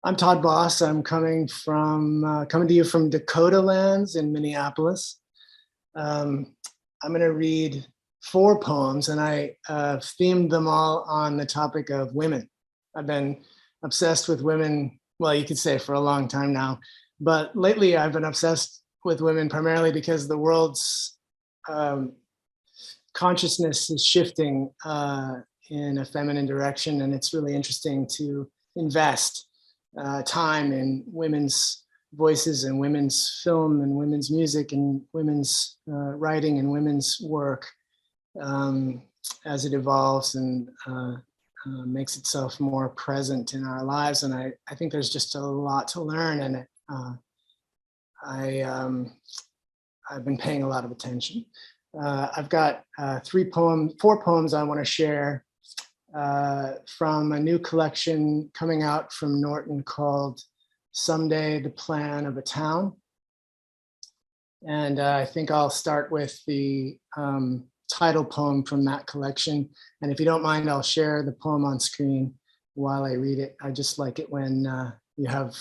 I'm Todd Boss. I'm coming to you from Dakota Lands in Minneapolis. Um, I'm going to read four poems, and I themed them all on the topic of women. I've been obsessed with women, well, you could say for a long time now, but lately I've been obsessed with women primarily because the world's um, consciousness is shifting in a feminine direction, and it's really interesting to invest time in women's voices and women's film and women's music and women's writing and women's work um, as it evolves and makes itself more present in our lives. And I think there's just a lot to learn, and I've been paying a lot of attention. I've got four poems I want to share from a new collection coming out from Norton called Someday, the Plan of a Town. And I think I'll start with the title poem from that collection. And if you don't mind, I'll share the poem on screen while I read it. I just like it when you have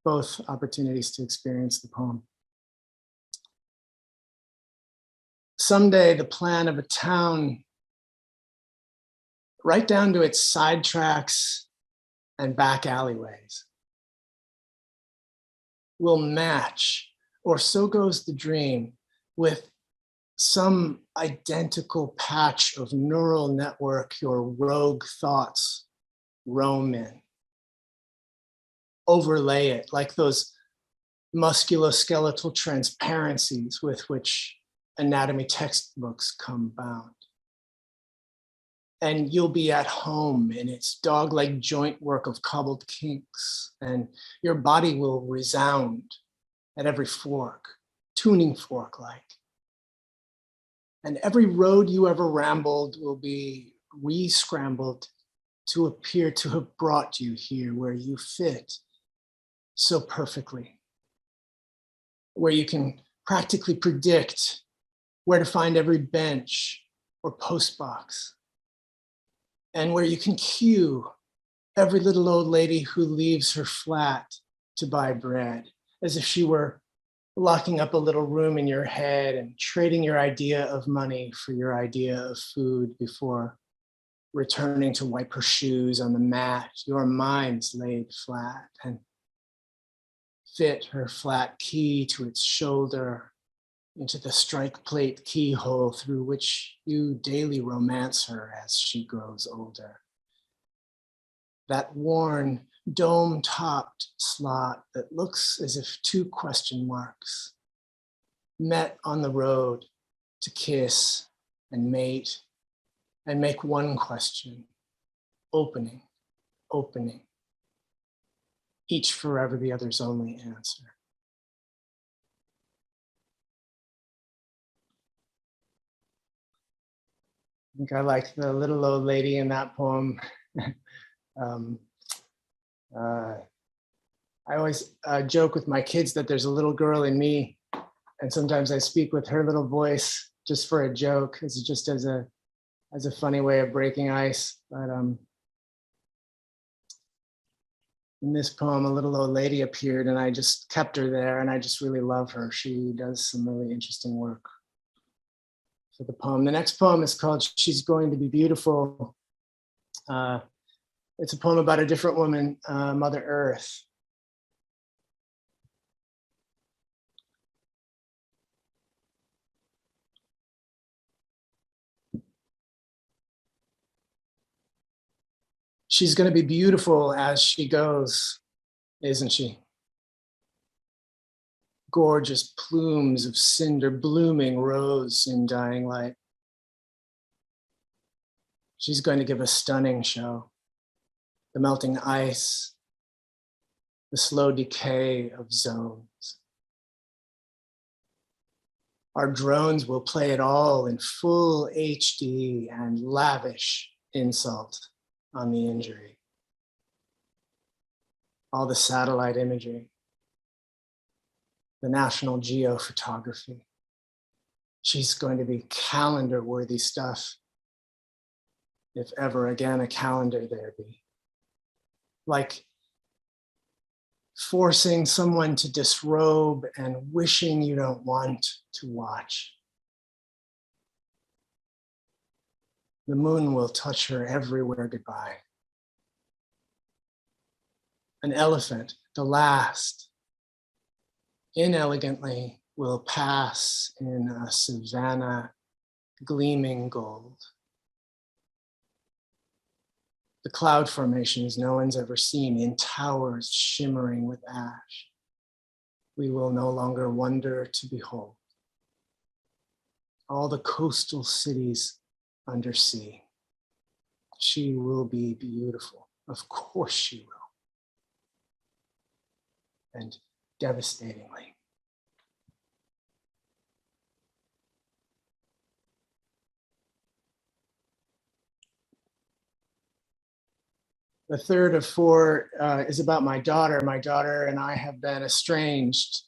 both opportunities to experience the poem. Someday, the plan of a town, right down to its side tracks and back alleyways, will match, or so goes the dream, with some identical patch of neural network your rogue thoughts roam in. Overlay it like those musculoskeletal transparencies with which anatomy textbooks come bound. And you'll be at home in its dog-like joint work of cobbled kinks, and your body will resound at every fork, tuning fork-like. And every road you ever rambled will be re-scrambled to appear to have brought you here where you fit so perfectly, where you can practically predict where to find every bench or postbox, and where you can cue every little old lady who leaves her flat to buy bread, as if she were locking up a little room in your head and trading your idea of money for your idea of food before returning to wipe her shoes on the mat your mind's laid flat, and fit her flat key to its shoulder into the strike plate keyhole through which you daily romance her as she grows older. That worn, dome-topped slot that looks as if two question marks met on the road to kiss and mate and make one question, opening, opening, each forever the other's only answer. I think I like the little old lady in that poem. I always joke with my kids that there's a little girl in me, and sometimes I speak with her little voice just for a joke, just as a funny way of breaking ice. But in this poem, a little old lady appeared, and I just kept her there, and I just really love her. She does some really interesting work for the poem. The next poem is called She's Going to Be Beautiful. It's a poem about a different woman, Mother Earth. She's going to be beautiful as she goes, isn't she? Gorgeous plumes of cinder blooming rose in dying light. She's going to give a stunning show. The melting ice, the slow decay of zones. Our drones will play it all in full HD and lavish insult on the injury. All the satellite imagery, the National Geo photography. She's going to be calendar-worthy stuff, if ever again a calendar there be. Like forcing someone to disrobe and wishing you don't want to watch. The moon will touch her everywhere goodbye. An elephant, the last, inelegantly will pass in a savanna gleaming gold. The cloud formations no one's ever seen in towers shimmering with ash. We will no longer wonder to behold. All the coastal cities under sea. She will be beautiful. Of course she will. And devastatingly. The third of four is about my daughter. My daughter and I have been estranged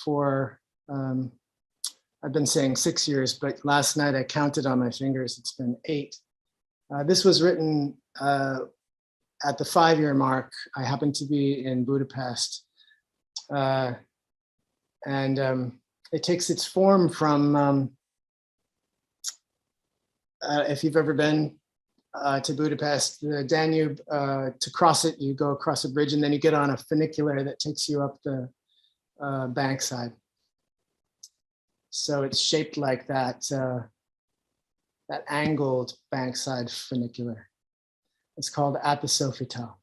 for, I've been saying 6 years, but last night I counted on my fingers, it's been 8. This was written at the 5-year mark. I happened to be in Budapest. It takes its form from, if you've ever been to Budapest, the Danube, to cross it, you go across a bridge and then you get on a funicular that takes you up the bankside. So it's shaped like that, that angled bankside funicular. It's called At the Sofitel.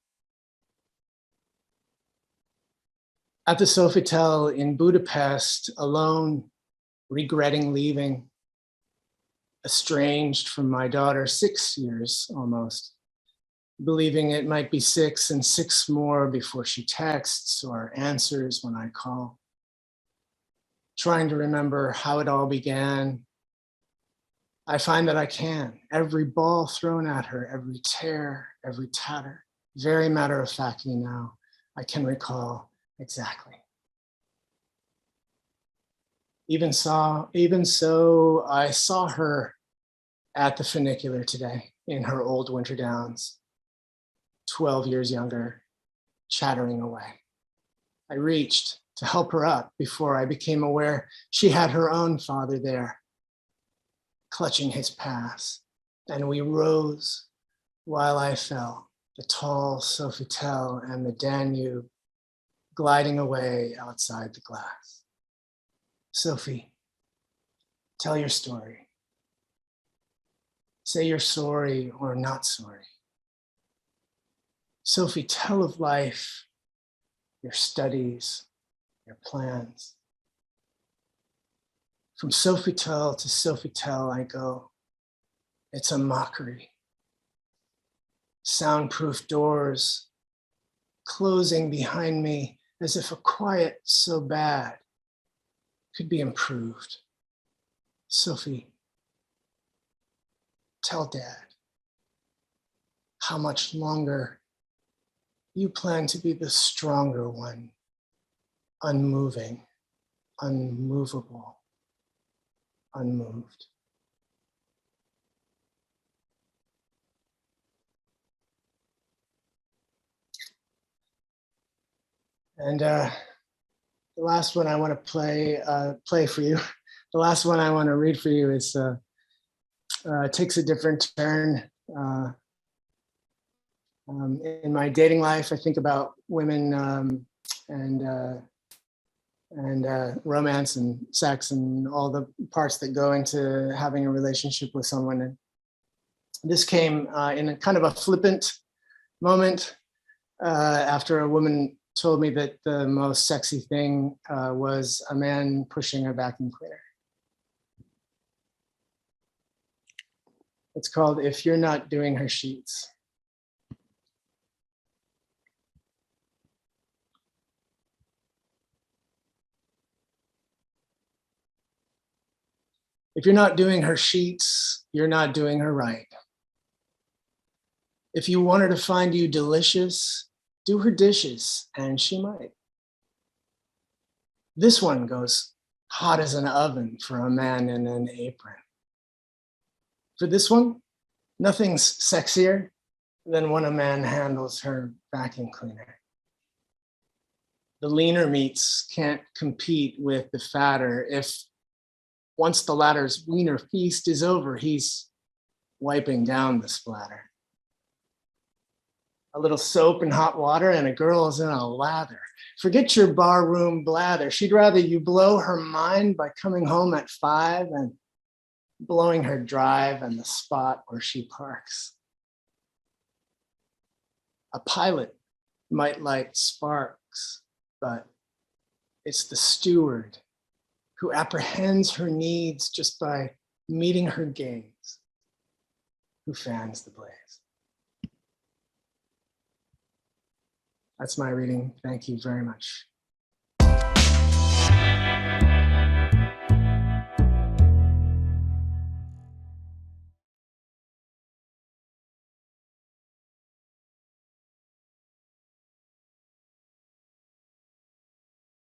At the Sofitel in Budapest, alone, regretting leaving, estranged from my daughter 6 years almost, believing it might be 6 and 6 more before she texts or answers when I call. Trying to remember how it all began. I find that I can. Every ball thrown at her, every tear, every tatter, very matter-of-factly now, I can recall exactly. Even so, I saw her at the funicular today in her old winter gowns, 12 years younger, chattering away. I reached to help her up before I became aware she had her own father there, clutching his pass, and we rose while I fell, the tall Sofitel and the Danube gliding away outside the glass. Sophie, tell your story. Say you're sorry or not sorry. Sophie, tell of life, your studies, your plans. From Sofitel to Sofitel I go. It's a mockery. Soundproof doors closing behind me as if a quiet so bad could be improved. Sophie, tell Dad how much longer you plan to be the stronger one, unmoving, unmovable, unmoved. And the last one I want to play for you. The last one I want to read for you is takes a different turn. In my dating life, I think about women and romance and sex and all the parts that go into having a relationship with someone. And this came in a kind of a flippant moment after a woman told me that the most sexy thing was a man pushing a vacuum cleaner. It's called If You're Not Doing Her Sheets. If you're not doing her sheets, you're not doing her right. If you want her to find you delicious, do her dishes, and she might. This one goes hot as an oven for a man in an apron. For this one, nothing's sexier than when a man handles her vacuum cleaner. The leaner meats can't compete with the fatter. If once the latter's wiener feast is over, he's wiping down the splatter. A little soap and hot water and a girl is in a lather. Forget your barroom blather. She'd rather you blow her mind by coming home at 5 and blowing her drive and the spot where she parks. A pilot might light sparks, but it's the steward who apprehends her needs just by meeting her gaze, who fans the blaze. That's my reading. Thank you very much.